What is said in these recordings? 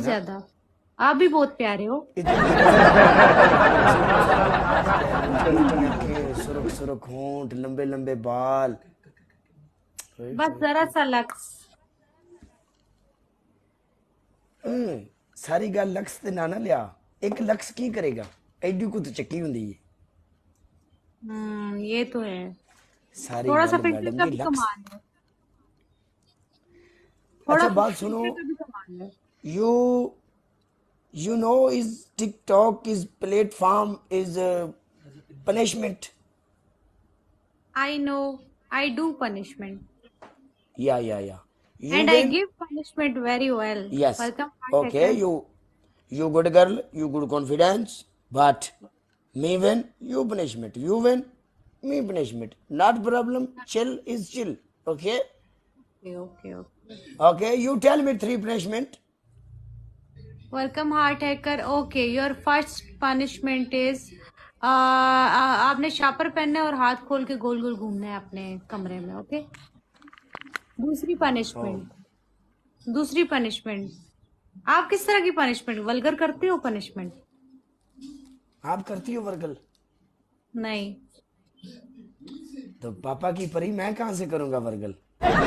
ना। ज्यादा। आप भी बहुत प्यारे हो। इतनी आंखें, सुरख सुरख होंठ, लंबे लंबे बाल। बस जरा सा लक्स। सारी गल लक्स ते ना ना लिया। एक लक्स की करेगा, एडी को तो चक्की हुंदी है। ये तो है। सारी थोड़ा सा गल फिल्टर मैडम का जी भी लक्स। कमाल है। थोड़ा अच्छा बात सुनो, फिल्टर का भी कमाल है। You you know is TikTok is platform is punishment. I know. I do punishment Yeah. You and I win. Give punishment very well. Yes. Welcome Okay. Hacker. You good girl. You good confidence. But me win. You punishment. You win. Me punishment. Not problem. Chill is chill. Okay. Okay okay okay. Okay. You tell me three punishment. Welcome heart hacker. Okay, your first punishment is आपने शापर पहनना है और हाथ खोल के गोल गोल घूमना है अपने कमरे में। ओके। दूसरी Oh. पनिशमेंट। दूसरी पनिशमेंट। आप किस तरह की पनिशमेंट वल्गर करते हो पनिशमेंट? आप करती हो वर्गल? नहीं। तो पापा की परी मैं कहां से करूंगा वर्गल? आप तो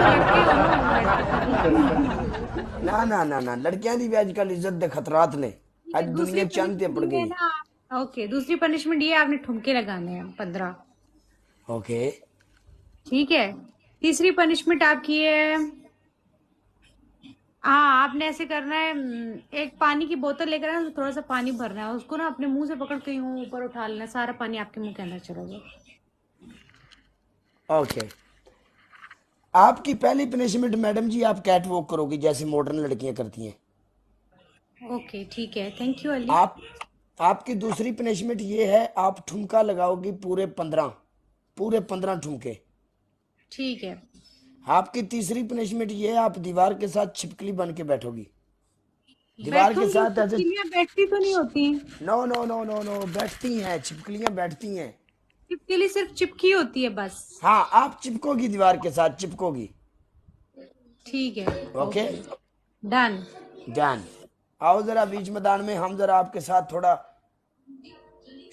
लड़के हो ना, लड़के कर लो। ना लड़कियां दी भी आजकल इज्जत दे खतरात ने। ठीक आज है, दूसरी दुनिया चंद ते पड़ पनिशमेंट ये है गई। ना। ओके, दूसरी पनिशमेंट ये आपने ठुमके लगाने हैं 15। ओके। ठीक है। तीसरी पनिशमेंट आपकी है, हाँ आपने ऐसे करना है, एक पानी की बोतल लेकर आना, थोड़ा सा पानी भरना है, उसको ना अपने मुंह से पकड़ के यूं ऊपर उठा लेना, सारा पानी आपके मुंह के अंदर चलेगा। ओके। आपकी पहली पनिशमेंट मैडम जी, आप कैट वॉक करोगी जैसे मॉडर्न लड़कियां करती हैं। ओके ठीक है, थैंक यू अली। आप आपकी दूसरी पनिशमेंट ये है, आप ठुमका लगाओगी पूरे 15 ठुमके। ठीक है। आपकी तीसरी पनिशमेंट ये है, आप दीवार के साथ छिपकली बन के बैठोगी। दीवार के बैठूंगी, साथ ऐसे। छिपकलियां बैठती तो नहीं होती। नो, बैठती हैं छिपकलियां, बैठती हैं। छिपकली सिर्फ चिपकी होती है बस। हाँ, आप चिपकोगी, दीवार के साथ चिपकोगी। ठीक है। Okay okay done. डन। आओ जरा बीच मैदान में, हम जरा आपके साथ थोड़ा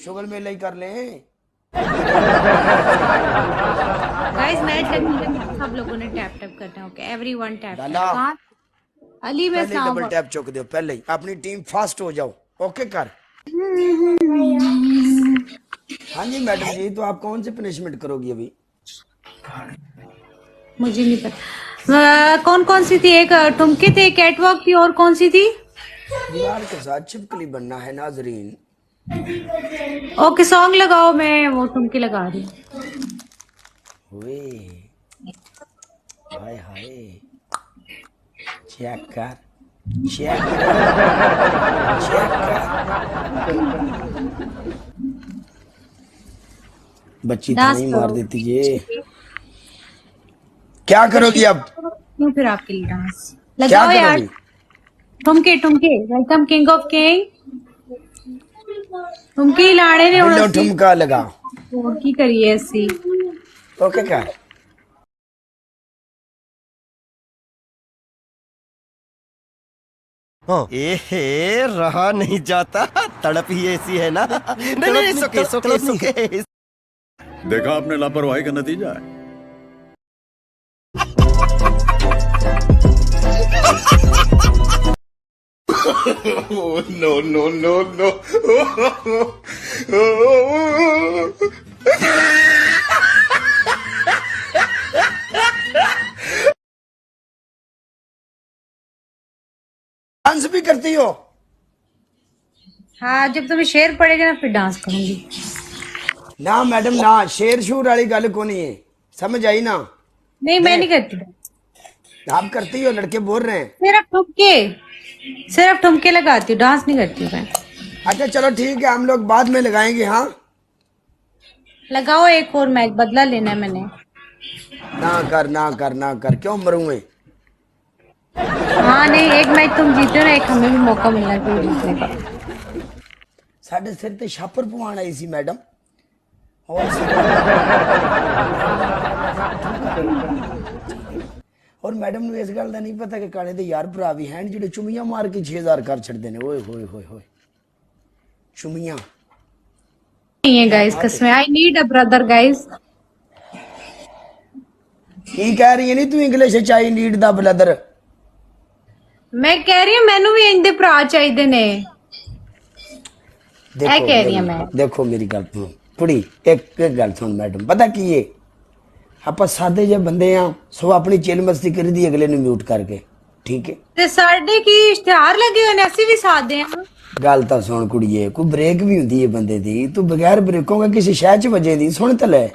शुगल मेला ही कर लें। गाइस मैच लगने लगी, सब लोगों ने टैप टैप करना है। ओके एवरीवन टैप डाला। टैप। अली मैं पहले ही डबल टैप चौक दो, पहले ही अपनी टीम फास्ट हो जाओ। ओके कर। हाँ जी मैडम जी, तो आप कौन सी पनिशमेंट करोगी अभी? मुझे नहीं पता कौन कौन सी थी। एक ठुमके थे, कैटवॉक थी, और कौन सी थी? दीवार के साथ छिपकली बनना है नाजरीन। ओके सॉन्ग लगाओ, मैं वो ठुमके लगा रही हूँ। वे हाय हाय, चेक कर, चेक बच्ची डांस थाई मार करो। देती है। क्या करोगी अब? क्यों फिर आपके लिए डांस क्या लगाओ यार। करोगी? ठुमके ठुमके। Welcome king of king. ठुमके लाने ने बिल्लो ਹੁਣ ਅਸੀਂ ठुमका लगा। ਹੋਰ ਕੀ ਕਰੀਏ ਅਸੀਂ। ओके कर। एहे रहा नहीं जाता, तड़प ही ऐसी है ना। नहीं सुके सुके सुके। देखा आपने लापरवाही का नतीजा है। no. डांस भी करती हो? हाँ जब तुम्हें शेर पड़ेगा ना फिर डांस करूंगी। ना मैडम ना, शेर शूर वाली गल को नहीं है, समझ आई ना? नहीं मैं नहीं करती। आप करती हो, लड़के बोल रहे हैं। सिर्फ ठुमके लगाती हूँ, डांस नहीं करती हूँ मैं। अच्छा चलो ठीक है, हम लोग बाद में लगाएंगे। हाँ लगाओ एक और मैच, बदला लेना है मैंने। ना कर, क्यों मरूंगे? हाँ नहीं, एक मैच तुम जीते हो ना, एक हमें भी मौका मिलना चाहिए जीतने का। साढ़े सिर ते छापर पवान आई सी मैडम। और ਔਰ ਮੈਡਮ ਨੂੰ ਇਸ ਗੱਲ ਦਾ ਨਹੀਂ ਪਤਾ ਕਿ ਕਾਲੇ ਦੇ ਯਾਰ ਭਰਾ ਵੀ ਹਨ ਜਿਹੜੇ ਚੁੰਮੀਆਂ ਮਾਰ ਕੇ 6000 ਕਰ ਛੱਡਦੇ ਨੇ। ਓਏ ਹੋਏ ਹੋਏ ਹੋਏ, ਚੁੰਮੀਆਂ नहीं है गाइस, कसम I need a brother guys. ਕੀ ਕਹਿ ਰਹੀ ਹੈ? ਨਹੀਂ ਤੂੰ ਇੰਗਲਿਸ਼ ਚ ਆਈ ਨੀਡ ਦਾ ਬਲਦਰ। मैं कह रही हूँ मैनू भी इंदे भरा चाहिए ने। देखो कह रही हूं मैं। देखो मेरी गल सुनो कुड़ी, एक गल सुन मैडम, पता की है ਆਪਾਂ ਸਾਦੇ ਜਿਹੇ ਬੰਦੇ ਆ, ਸੋ ਆਪਣੀ ਚਿਲ ਮਸਤੀ ਕਰੀਦੀ ਅਗਲੇ ਨੂੰ ਮਿਊਟ ਕਰਕੇ, ਠੀਕ ਹੈ। ਤੇ ਸਾਡੇ ਕੀ ਇਸ਼ਤਿਹਾਰ ਲੱਗੇ ਹੋਏ ਨੇ, ਅਸੀਂ ਵੀ ਸਾਦੇ ਆ। ਗੱਲ ਤਾਂ ਸੁਣ ਕੁੜੀਏ, ਕੋਈ ਬ੍ਰੇਕ ਵੀ ਹੁੰਦੀ ਹੈ ਬੰਦੇ ਦੀ, ਤੂੰ ਬਗੈਰ ਬ੍ਰੇਕੋਂ का ਕਿਸੇ ਸ਼ਹਿਰ ਚ ਵਜੇ ਦੀ, ਸੁਣ ਤਾਂ ਲੈ।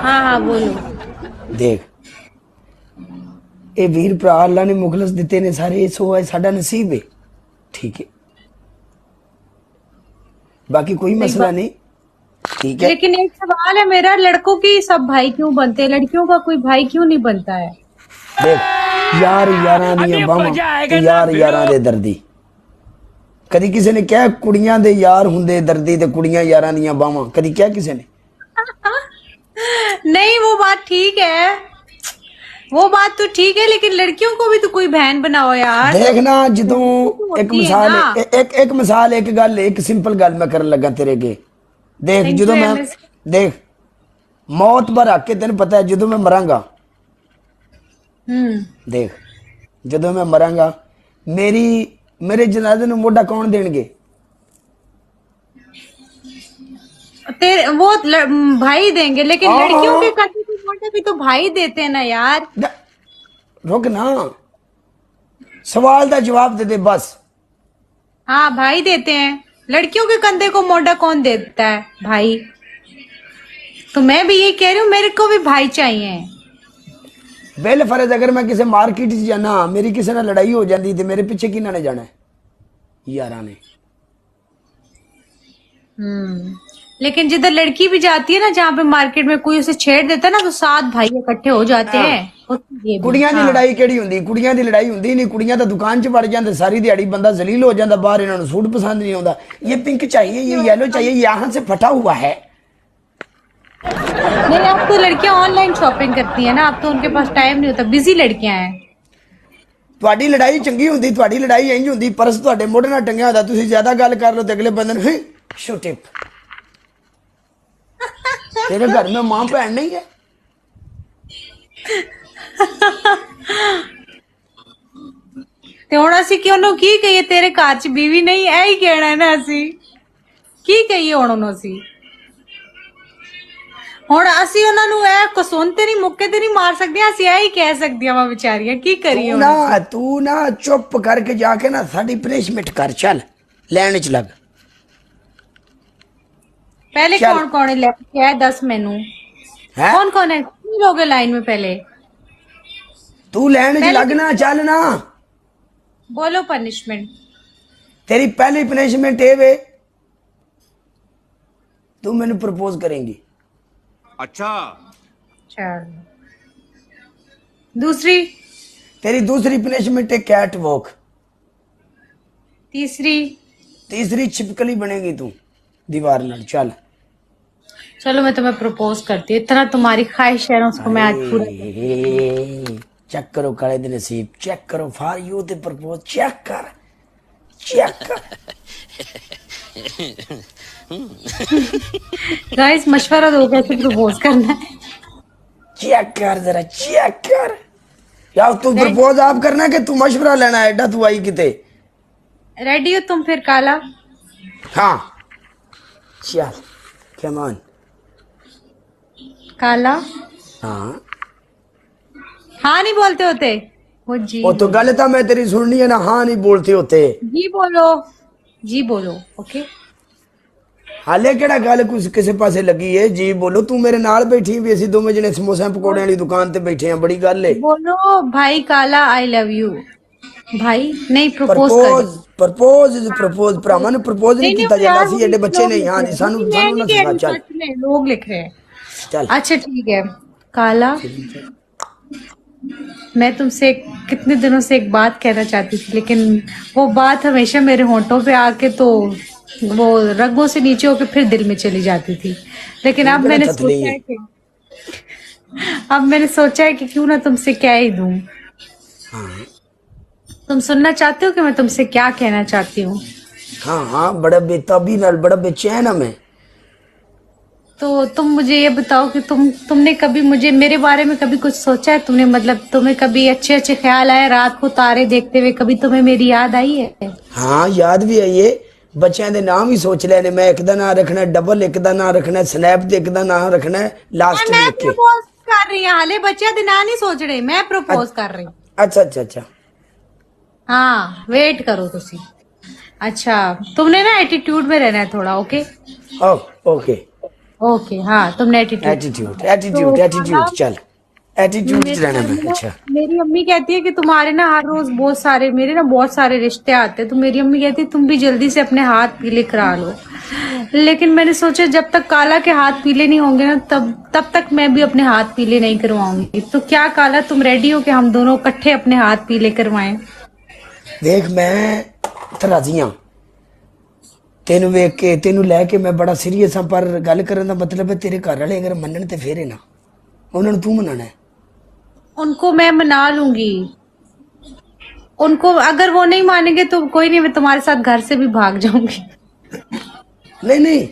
हाँ हाँ बोलो। ਦੇਖ ਇਹ ਵੀਰ ਭਰਾ ਅੱਲਾ ਨੇ ਮੁਖਲਸ ਦਿੱਤੇ ਨੇ ਸਾਰੇ, ਸੋ ਹੈ ਸਾਡਾ ਨਸੀਬ ਹੈ, ठीक है। बाकी कोई मसला नहीं, ठीक है। लेकिन एक सवाल है मेरा, लड़कों की सब भाई क्यों बनते हैं, लड़कियों का कोई भाई क्यों नहीं बनता है? देख यार यारां ਦੀਆਂ ਬਾਹਾਂ ਤੇ ਯਾਰ ਯਾਰਾਂ ਦੇ ਦਰਦੀ, ਕਦੀ ਕਿਸੇ ਨੇ ਕਿਹਾ ਕੁੜੀਆਂ ਦੇ ਯਾਰ ਹੁੰਦੇ ਦਰਦੀ ਤੇ ਕੁੜੀਆਂ ਯਾਰਾਂ ਦੀਆਂ ਬਾਹਾਂ, ਕਦੀ ਕਿਹਾ ਕਿਸੇ ਨੇ? नहीं वो बात ठीक है, वो बात तो ठीक है, लेकिन लड़कियों को भी तो कोई बहन बनाओ यार। देखना ਜਦੋਂ ਇੱਕ होती है ਮਿਸਾਲ ना। ਇੱਕ ਮਿਸਾਲ ਇੱਕ ਗੱਲ ਇੱਕ ਸਿੰਪਲ ਗੱਲ ਮੈਂ ਕਰਨ ਲੱਗਾ ਤੇਰੇ ਅੱਗੇ। ਦੇਖ Thank ਜਦੋਂ you, ਮੈਂ MS ਦੇਖ ਮੌਤ ਪਰ ਆ ਕੇ ਤੈਨੂੰ ਪਤਾ ਹੈ ਜਦੋਂ ਮੈਂ ਮਰਾਂਗਾ, ਦੇਖ ਜਦੋਂ ਮੈਂ ਮਰਾਂਗਾ ਮੇਰੇ ਜਨਾਜ਼ੇ ਨੂੰ ਮੋਢਾ ਕੌਣ ਦੇਣਗੇ? तेरे वो भाई देंगे, लेकिन हाँ, लड़कियों हाँ। के कंधे पे मोटे भी तो भाई देते हैं ना यार। रुक ना, सवाल का जवाब दे दे बस। हाँ भाई देते हैं, लड़कियों के कंधे को मोटा कौन देता है? भाई। तो मैं भी यही कह रही हूँ, मेरे को भी भाई चाहिए। बेल फर्ज अगर मैं किसी मार्केट च जाना, मेरी किसी ने लड़ाई हो जाती तो मेरे पीछे किन्ना ने जाना है? यारा ने। लेकिन जिधर लड़की भी जाती है ना, जहाँ पे मार्केट में कोई उसे छेड़ देता है ना, तो 7 भाई इकट्ठे हो जाते हैं। और ये भी, ਕੁੜੀਆਂ ਦੀ ਲੜਾਈ ਕਿਹੜੀ ਹੁੰਦੀ? ਕੁੜੀਆਂ ਦੀ ਲੜਾਈ ਹੁੰਦੀ ਨਹੀਂ, ਕੁੜੀਆਂ ਤਾਂ ਦੁਕਾਨ 'ਚ ਵੜ ਜਾਂਦੇ ਸਾਰੀ ਦਿਹਾੜੀ, ਬੰਦਾ ਜ਼ਲੀਲ ਹੋ ਜਾਂਦਾ ਬਾਹਰ, ਇਹਨਾਂ ਨੂੰ ਸੂਟ ਪਸੰਦ ਨਹੀਂ ਆਉਂਦਾ, ਇਹ ਪਿੰਕ चाहिए, ये येलो चाहिए, यहाँ से फटा हुआ है। नहीं, अब तो लड़कियां ऑनलाइन शॉपिंग करती है ना, अब तो उनके पास टाइम नहीं होता, बिजी लड़कियां हैं। ਤੁਹਾਡੀ ਲੜਾਈ ਚੰਗੀ ਹੁੰਦੀ, ਤੁਹਾਡੀ ਲੜਾਈ ਇੰਜ ਹੁੰਦੀ, ਪਰਸ ਤੁਹਾਡੇ ਮੋਢੇ ਨਾਲ ਟੰਗਿਆ ਹੁੰਦਾ, ਤੁਸੀਂ ਜ਼ਿਆਦਾ ਗੱਲ ਕਰ ਲਓ ਤੇ ਅਗਲੇ ਬੰਦੇ ਨੂੰ ਸ਼ੂਟਿਪ। तेरे घर में मां बहन नहीं है? ਤੇ ਹੁਣ ਅਸੀਂ ਕਿ ਉਹਨੂੰ ਕੀ ਕਹੀਏ, ਤੇਰੇ ਘਰ 'ਚ ਬੀਵੀ ਨਹੀਂ, ਐ ਹੀ ਕਹਿਣਾ ਨਾ ਅਸੀਂ, ਕੀ ਕਹੀਏ ਹੁਣ ਉਹਨੂੰ ਅਸੀਂ? ਹੁਣ ਅਸੀਂ ਉਹਨਾਂ ਨੂੰ ਐ ਕਸੂਨ ਤੇ ਨਹੀਂ, ਮੁੱਕੇ ਤੇ ਨਹੀਂ ਮਾਰ ਸਕਦੇ, ਅਸੀਂ ਐ ਹੀ ਕਹਿ ਸਕਦੀਆਂ ਵਾ ਵਿਚਾਰੀਆਂ, ਕੀ ਕਰੀਏ ਹੁਣ? ਤੂੰ ਨਾ ਚੁੱਪ ਕਰਕੇ ਜਾ ਕੇ ਨਾ ਸਾਡੀ ਪਨਿਸ਼ਮੈਂਟ ਕਰ, ਚੱਲ ਲੈਣ ਚ ਲੱਗ। पहले कौन कौन है लेके आया, 10 मेनू है? कौन कौन है? कितने लोग हैं लाइन में? पहले तू ਲੈਣ ਚ ਲੱਗ ਨਾ, ਚੱਲ ਨਾ। बोलो पनिशमेंट। तेरी पहली पनिशमेंट ये वे, तू मैंने प्रपोज करेंगी। अच्छा। दूसरी? तेरी दूसरी पनिशमेंट है कैट वॉक। तीसरी छिपकली बनेगी तू दीवार नाल, चल। चलो मैं तुम्हें प्रपोज करती हूँ, इतना तुम्हारी ख्वाहिश है ना, उसको मैं आज पूरा। चेक करो काले दे नसीब, चेक करो फॉर यू ते प्रपोज, चेक कर। गाइस मशवरा दो कैसे प्रपोज करना है। चेक कर जरा, चेक कर यार, तू प्रपोज आप करना कि तू मशवरा लेना है? एडा तू आई किते? रेडी हो तुम फिर काला? हाँ चल, कम ऑन काला। हाँ हाँ नहीं बोलते होते वो जी। वो तो गल था मैं तेरी सुननी है ना, हाँ नहीं बोलते होते, जी बोलो ओके। हाले केड़ा गल कुछ किसी पासे लगी है? जी बोलो, तू मेरे नाल बैठी भी, ਅਸੀਂ ਦੋਵੇਂ ਜਣੇ ਸਮੋਸੇ ਪਕੌੜੇ ਵਾਲੀ ਦੁਕਾਨ ਤੇ ਬੈਠੇ ਆ, ਬੜੀ ਗੱਲ ਹੈ। बोलो भाई काला आई लव यू। भाई नहीं प्रपोज कर। प्रपोज ਭਰਾਵਾਂ ਨੂੰ ਪ੍ਰਪੋਜ਼ ਨਹੀਂ ਕੀਤਾ ਜਾਂਦਾ ਸੀ, ਐਡੇ ਬੱਚੇ ਨਹੀਂ। ਹਾਂ ਨਹੀਂ, ਸਾਨੂੰ ਨਾ ਸਿਖਾ, ਚੱਲ लोग लिख रहे हैं। चल अच्छा ठीक है काला, मैं तुमसे कितने दिनों से एक बात कहना चाहती थी, लेकिन वो बात हमेशा मेरे होंठों पे आके तो वो रगों से नीचे होके फिर दिल में चली जाती थी, लेकिन अब मैंने सोचा है कि अब मैंने सोचा है कि क्यों ना तुमसे क्या ही दूं। तुम सुनना चाहते हो कि मैं तुमसे क्या कहना चाहती हूँ? हाँ हाँ, बड़ा बेताबी नाल, बड़ा बेचैन है मैं। तो तुम मुझे ये बताओ कि तुमने कभी मुझे मेरे बारे में कभी कुछ सोचा है? तुमने मतलब तुम्हें कभी अच्छे अच्छे ख्याल आए रात को तारे देखते हुए? कभी तुम्हें मेरी याद आई है? हाँ याद भी है ये। बच्चों के नाम ही सोच लेने, मैं एक दा नाम रखना है डबल, एक दा नाम रखना है स्नैप ते एक दा नाम रखना है लास्ट में मैं लिख के। प्रपोज कर रही हूँ, हाले बच्चे दिन नहीं सोच रहे, मैं प्रपोज कर रही हूँ। अच्छा अच्छा अच्छा। हाँ वेट करो तुसी। अच्छा तुमने ना एटीट्यूड में रहना है थोड़ा, ओके? ओ ओके। ओके हाँ तुमने एटीट्यूड। एटीट्यूड एटीट्यूड एटीट्यूड, चल एटीट्यूड रहना मैं। अच्छा मेरी अम्मी कहती है कि तुम्हारे ना हर रोज बहुत सारे मेरे ना बहुत सारे रिश्ते आते हैं, तो मेरी अम्मी कहती है तुम भी जल्दी से अपने हाथ पीले करा लो। लेकिन मैंने सोचा जब तक काला के हाथ पीले नहीं होंगे ना तब तक मैं भी अपने हाथ पीले नहीं करवाऊंगी। तो क्या काला तुम रेडी हो कि हम दोनों इकट्ठे अपने हाथ पीले करवाएं? देख मैं तो राजी हाँ, तेनू वेख के तेनू लैके मैं बड़ा सीरीयस हाँ, पर गल करने का मतलब है तेरे घर वाले अगर मनन ते फेरे ना, उन्होंने तू मनाना है। उनको मैं मना लूंगी। उनको अगर वो नहीं मानेंगे तो कोई नहीं, मैं तुम्हारे साथ घर से भी भाग जाऊंगी। नहीं नहीं,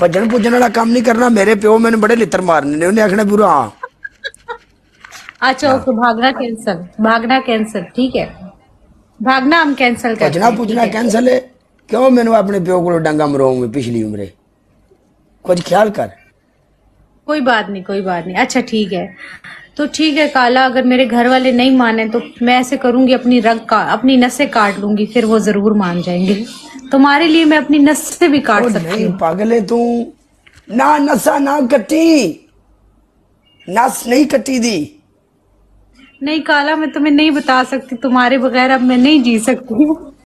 भजन भुजन वाला काम नहीं करना। मेरे प्यो मैंने बड़े लितर मारने ने, उन्हें आखना बुरा हाँ। अच्छा ओके, भागना कैंसल, भागना कैंसल, ठीक है? भागना हम कैंसल करते भजना हैं, पूछना ठीक है? कैंसल है। क्यों मैंने अपने प्यो को डंगा मरवाऊं मैं पिछली उम्रे? कुछ ख्याल कर। कोई बात नहीं, कोई बात नहीं। अच्छा ठीक है, तो ठीक है काला, अगर मेरे घर वाले नहीं माने तो मैं ऐसे करूंगी, अपनी नसें काट लूंगी, फिर वो जरूर मान जाएंगे। तुम्हारे लिए मैं अपनी नसें भी काट ओ सकती नहीं हूँ। पागल है तू, ना नसा ना कटी, नस नहीं कटी दी। नहीं काला, मैं तुम्हें नहीं बता सकती, तुम्हारे बगैर अब मैं नहीं जी सकती हूँ।